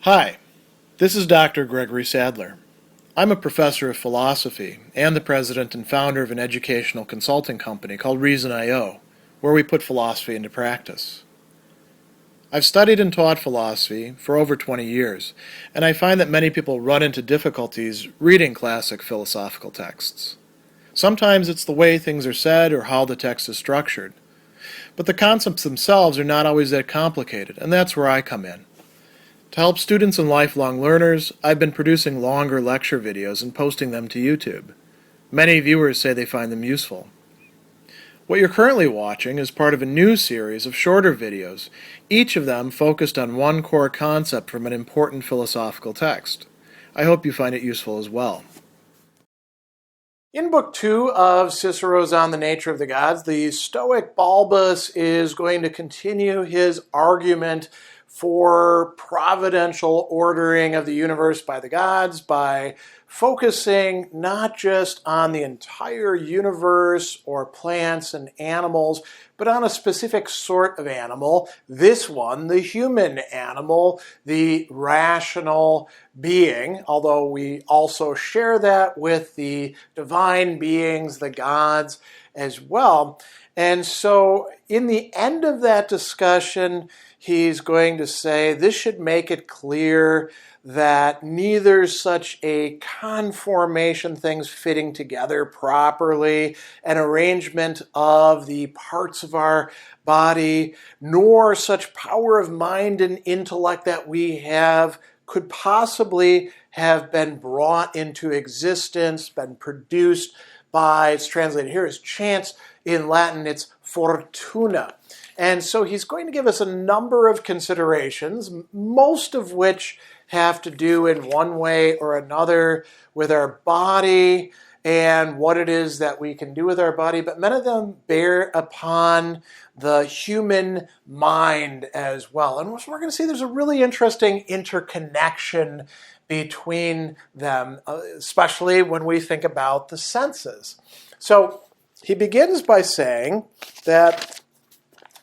Hi, this is Dr. Gregory Sadler. I'm a professor of philosophy and the president and founder of an educational consulting company called Reason.io, where we put philosophy into practice. I've studied and taught philosophy for over 20 years, and I find that many people run into difficulties reading classic philosophical texts. Sometimes it's the way things are said or how the text is structured. But the concepts themselves are not always that complicated, and that's where I come in. To help students and lifelong learners, I've been producing longer lecture videos and posting them to YouTube. Many viewers say they find them useful. What you're currently watching is part of a new series of shorter videos, each of them focused on one core concept from an important philosophical text. I hope you find it useful as well. In Book 2 of Cicero's On the Nature of the Gods, the Stoic Balbus is going to continue his argument for providential ordering of the universe by the gods by focusing not just on the entire universe or plants and animals, but on a specific sort of animal. This one, the human animal, the rational being, although we also share that with the divine beings, the gods, as well. And so in the end of that discussion, he's going to say this should make it clear that neither such a conformation, things fitting together properly, an arrangement of the parts of our body, nor such power of mind and intellect that we have could possibly have been brought into existence, been produced by, it's translated here as chance. In Latin, it's fortuna. And so he's going to give us a number of considerations, most of which have to do in one way or another with our body and what it is that we can do with our body, but many of them bear upon the human mind as well. And so we're going to see there's a really interesting interconnection between them, especially when we think about the senses. So he begins by saying that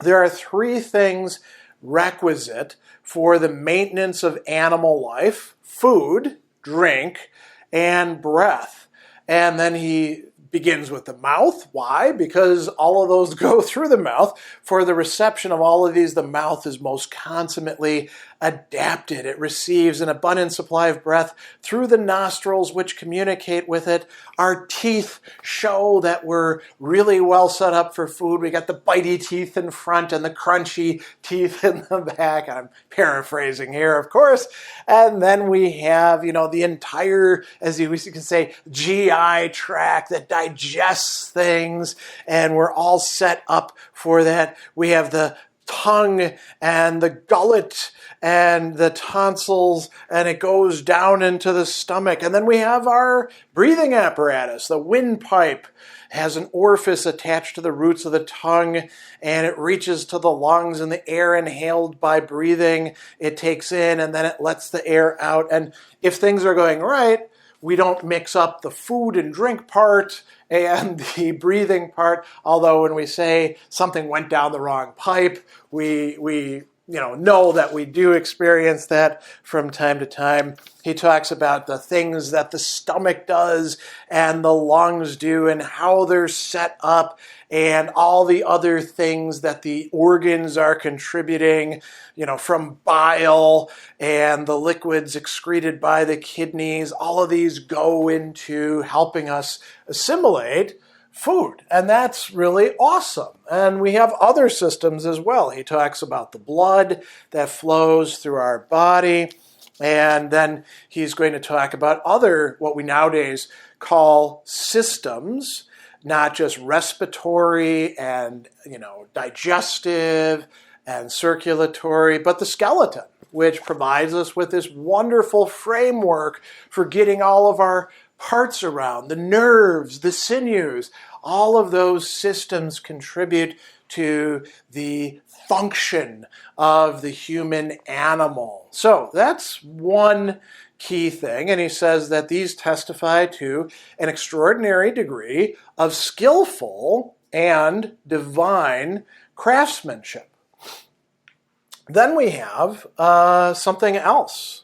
there are three things requisite for the maintenance of animal life: food, drink, and breath. And then he begins with the mouth. Why? Because all of those go through the mouth. For the reception of all of these, the mouth is most consummately adapted. It receives an abundant supply of breath through the nostrils, which communicate with it. Our teeth show that we're really well set up for food. We got the bitey teeth in front and the crunchy teeth in the back. I'm paraphrasing here, of course. And then we have, the entire, as you can say, GI tract that digests things, and we're all set up for that. We have the tongue and the gullet and the tonsils, and it goes down into the stomach. And then we have our breathing apparatus. The windpipe has an orifice attached to the roots of the tongue, and it reaches to the lungs, and the air inhaled by breathing, it takes in, and then it lets the air out. And if things are going right, we don't mix up the food and drink part and the breathing part, although when we say something went down the wrong pipe, we know that we do experience that from time to time. He talks about the things that the stomach does and the lungs do and how they're set up and all the other things that the organs are contributing, from bile and the liquids excreted by the kidneys. All of these go into helping us assimilate food, and that's really awesome. And we have other systems as well. He talks about the blood that flows through our body, and then he's going to talk about other, what we nowadays call systems, not just respiratory and, digestive and circulatory, but the skeleton, which provides us with this wonderful framework for getting all of our parts around, the nerves, the sinews. All of those systems contribute to the function of the human animal. So that's one key thing, and he says that these testify to an extraordinary degree of skillful and divine craftsmanship. Then we have something else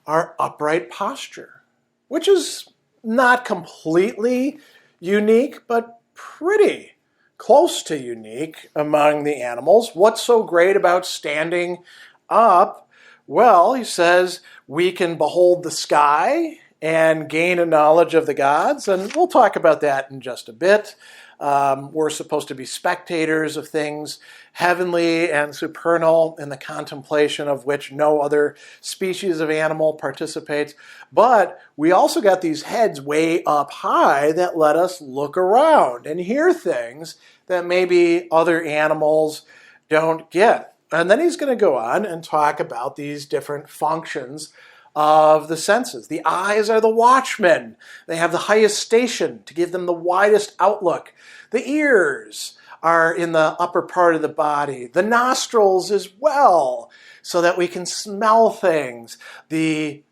our upright posture, which is not completely unique, but pretty close to unique among the animals. What's so great about standing up? Well, he says we can behold the sky and gain a knowledge of the gods, and we'll talk about that in just a bit. We're supposed to be spectators of things heavenly and supernal, in the contemplation of which no other species of animal participates. But we also got these heads way up high that let us look around and hear things that maybe other animals don't get. And then he's going to go on and talk about these different functions of the senses. The eyes are the watchmen. They have the highest station to give them the widest outlook. The ears are in the upper part of the body. The nostrils as well, so that we can smell things. The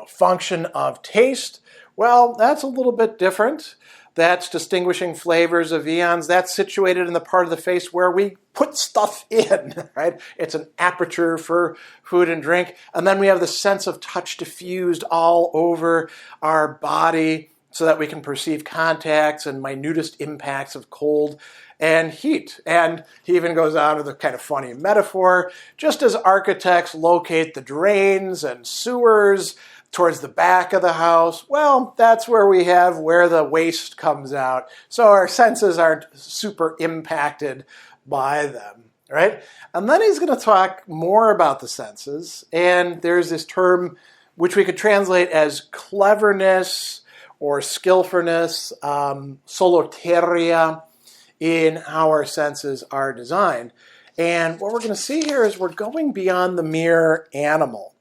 function of taste, well, that's a little bit different. That's distinguishing flavors of viands. That's situated in the part of the face where we put stuff in, right? It's an aperture for food and drink. And then we have the sense of touch diffused all over our body so that we can perceive contacts and minutest impacts of cold and heat. And he even goes on with a kind of funny metaphor. Just as architects locate the drains and sewers towards the back of the house, well, that's where the waste comes out. So our senses aren't super impacted by them, right? And then he's going to talk more about the senses. And there's this term which we could translate as cleverness or skillfulness, soleteria, in how our senses are designed. And what we're going to see here is we're going beyond the mere animal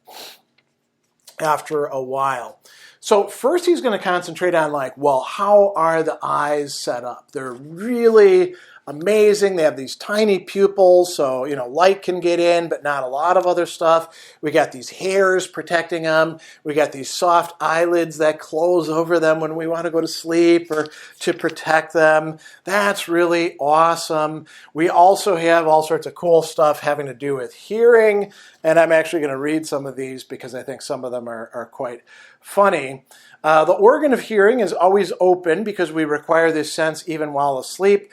after a while. So first he's going to concentrate on how are the eyes set up? They're really amazing. They have these tiny pupils, so light can get in, but not a lot of other stuff. We got these hairs protecting them. We got these soft eyelids that close over them when we want to go to sleep or to protect them. That's really awesome. We also have all sorts of cool stuff having to do with hearing, and I'm actually going to read some of these because I think some of them are quite funny. The organ of hearing is always open because we require this sense even while asleep.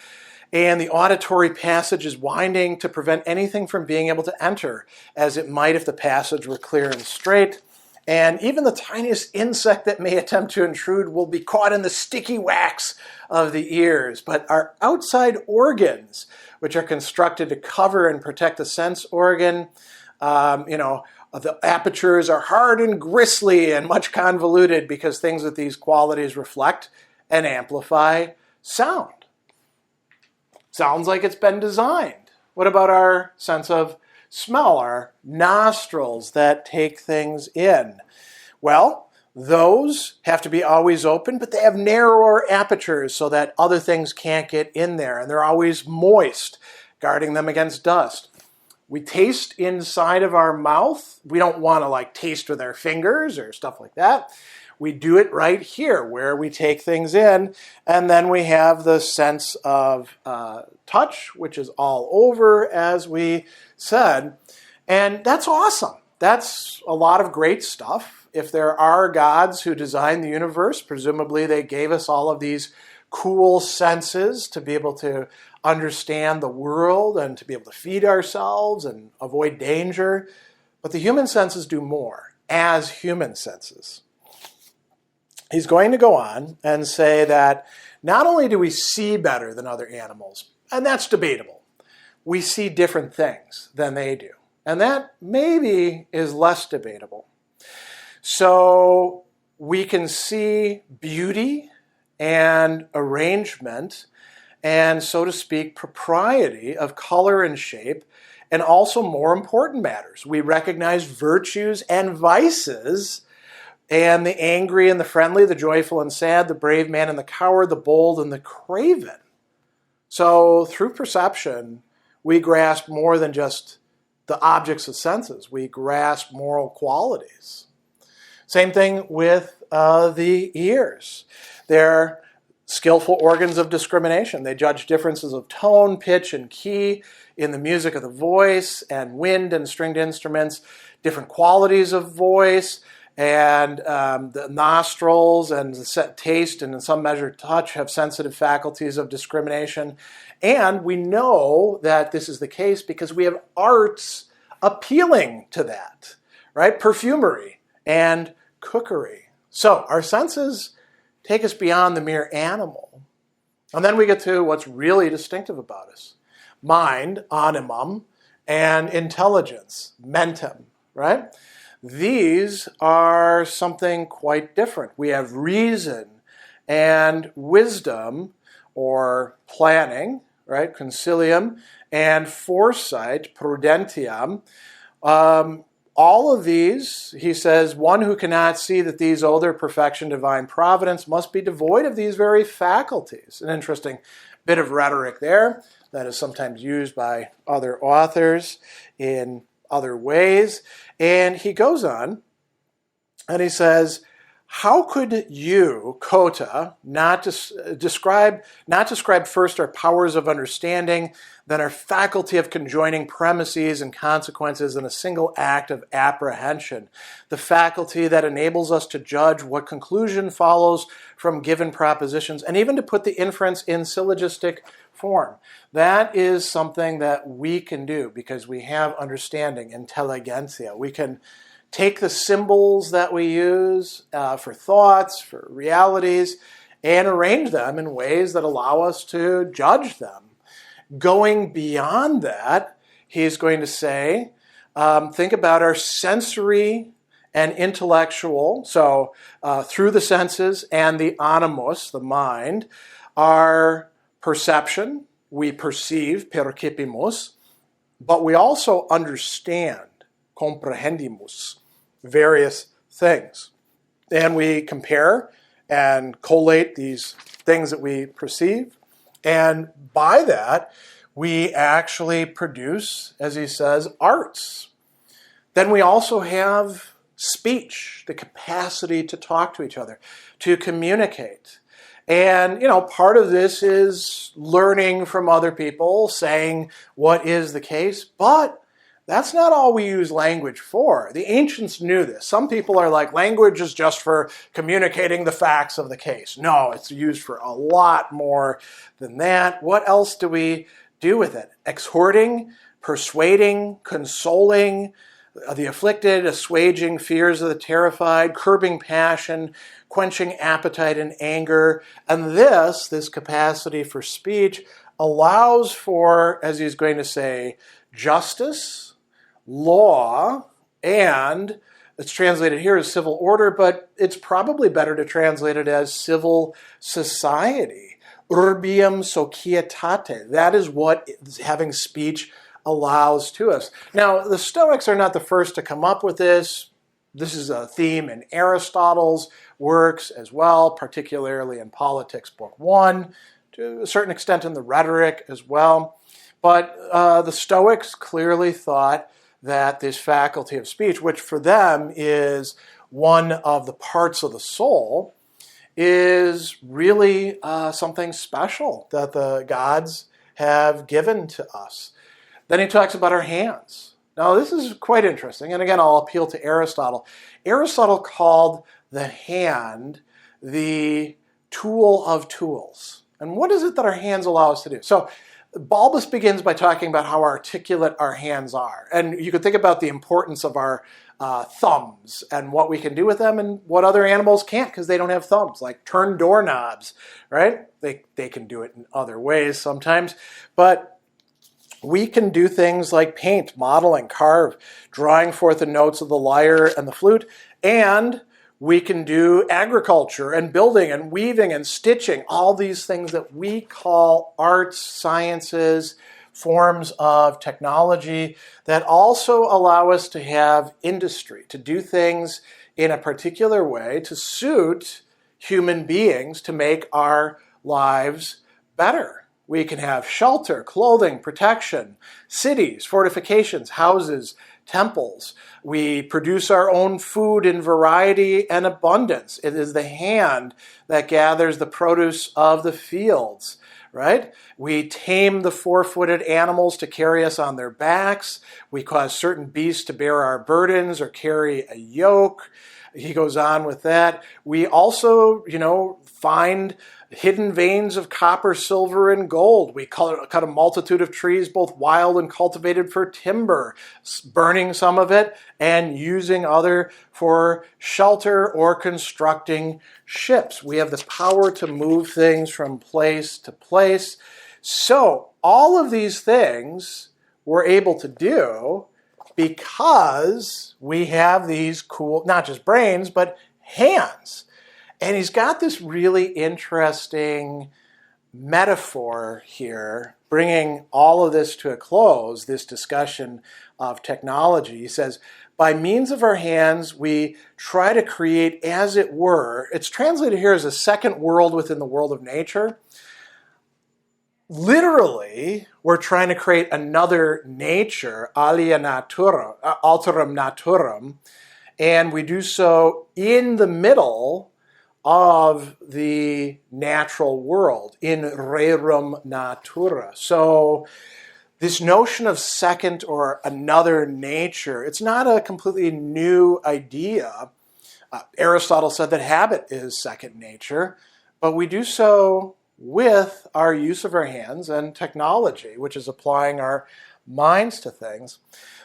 And the auditory passage is winding to prevent anything from being able to enter, as it might if the passage were clear and straight. And even the tiniest insect that may attempt to intrude will be caught in the sticky wax of the ears. But our outside organs, which are constructed to cover and protect the sense organ, the apertures are hard and gristly and much convoluted because things with these qualities reflect and amplify sound. Sounds like it's been designed. What about our sense of smell, our nostrils that take things in? Well, those have to be always open, but they have narrower apertures so that other things can't get in there, and they're always moist, guarding them against dust. We taste inside of our mouth. We don't want to taste with our fingers or stuff like that. We do it right here where we take things in, and then we have the sense of touch, which is all over, as we said, and that's awesome. That's a lot of great stuff. If there are gods who designed the universe, presumably they gave us all of these cool senses to be able to understand the world and to be able to feed ourselves and avoid danger, but the human senses do more as human senses. He's going to go on and say that not only do we see better than other animals, and that's debatable, we see different things than they do. And that maybe is less debatable. So we can see beauty and arrangement and, so to speak, propriety of color and shape, and also more important matters. We recognize virtues and vices, and the angry and the friendly, the joyful and sad, the brave man and the coward, the bold and the craven. So through perception, we grasp more than just the objects of senses. We grasp moral qualities. Same thing with the ears. They're skillful organs of discrimination. They judge differences of tone, pitch, and key in the music of the voice, and wind and stringed instruments, different qualities of voice, and the nostrils and the taste and in some measure touch have sensitive faculties of discrimination. And we know that this is the case because we have arts appealing to that, right? Perfumery and cookery. So our senses take us beyond the mere animal. And then we get to what's really distinctive about us. Mind, animum, and intelligence, mentum, right? These are something quite different. We have reason and wisdom, or planning, right? Consilium, and foresight, prudentiam. All of these, he says, one who cannot see that these owe their perfection divine providence must be devoid of these very faculties. An interesting bit of rhetoric there that is sometimes used by other authors in other ways. And he goes on and he says, how could you, Kota, not describe first our powers of understanding, then our faculty of conjoining premises and consequences in a single act of apprehension, the faculty that enables us to judge what conclusion follows from given propositions, and even to put the inference in syllogistic form. That is something that we can do because we have understanding, intelligentsia. We can take the symbols that we use for thoughts, for realities, and arrange them in ways that allow us to judge them. Going beyond that, he's going to say, think about our sensory and intellectual, so through the senses and the animus, the mind, our perception, we perceive, percipimus, but we also understand, comprehendimus, various things. And we compare and collate these things that we perceive. And by that, we actually produce, as he says, arts. Then we also have speech, the capacity to talk to each other, to communicate. And, part of this is learning from other people, saying what is the case, but that's not all we use language for. The ancients knew this. Some people are like, language is just for communicating the facts of the case. No, it's used for a lot more than that. What else do we do with it? Exhorting, persuading, consoling the afflicted, assuaging fears of the terrified, curbing passion, quenching appetite and anger. And this capacity for speech allows for, as he's going to say, justice, law, and it's translated here as civil order, but it's probably better to translate it as civil society. Urbium societate. That is what having speech allows to us. Now, the Stoics are not the first to come up with this. This is a theme in Aristotle's works as well, particularly in Politics, Book 1, to a certain extent in the Rhetoric as well. But the Stoics clearly thought that this faculty of speech, which for them is one of the parts of the soul, is really something special that the gods have given to us. Then he talks about our hands. Now, this is quite interesting, and again, I'll appeal to Aristotle. Aristotle called the hand the tool of tools. And what is it that our hands allow us to do? So, Balbus begins by talking about how articulate our hands are. And you could think about the importance of our thumbs and what we can do with them and what other animals can't because they don't have thumbs, like turn doorknobs, right? They can do it in other ways sometimes. But we can do things like paint, modeling, carve, drawing forth the notes of the lyre and the flute, and we can do agriculture and building and weaving and stitching, all these things that we call arts, sciences, forms of technology that also allow us to have industry, to do things in a particular way to suit human beings to make our lives better. We can have shelter, clothing, protection, cities, fortifications, houses, temples. We produce our own food in variety and abundance. It is the hand that gathers the produce of the fields, right? We tame the four-footed animals to carry us on their backs. We cause certain beasts to bear our burdens or carry a yoke. He goes on with that. We also, find hidden veins of copper, silver, and gold. We cut a multitude of trees, both wild and cultivated for timber, burning some of it and using other for shelter or constructing ships. We have the power to move things from place to place. So all of these things we're able to do because we have these cool, not just brains, but hands. And he's got this really interesting metaphor here, bringing all of this to a close, this discussion of technology. He says, by means of our hands, we try to create, as it were, it's translated here as a second world within the world of nature. Literally, we're trying to create another nature, alia natura, alterum naturam, and we do so in the middle of the natural world, in rerum natura. So this notion of second or another nature, it's not a completely new idea. Aristotle said that habit is second nature, but we do so with our use of our hands and technology, which is applying our minds to things.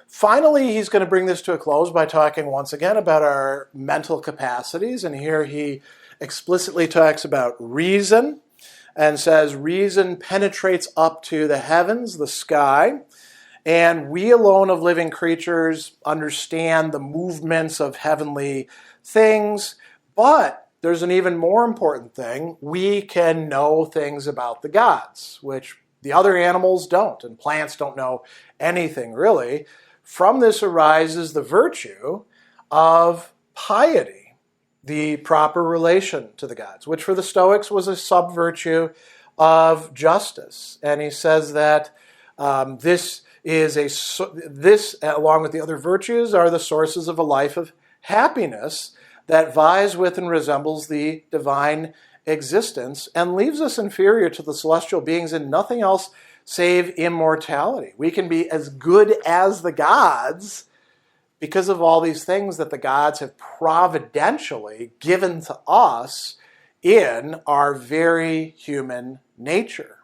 Finally, he's going to bring this to a close by talking once again about our mental capacities, and here he explicitly talks about reason and says reason penetrates up to the heavens, the sky, and we alone of living creatures understand the movements of heavenly things, but there's an even more important thing. We can know things about the gods, which the other animals don't, and plants don't know anything really. From this arises the virtue of piety, the proper relation to the gods, which for the Stoics was a sub-virtue of justice. And he says that this, along with the other virtues, are the sources of a life of happiness that vies with and resembles the divine existence and leaves us inferior to the celestial beings in nothing else save immortality. We can be as good as the gods because of all these things that the gods have providentially given to us in our very human nature.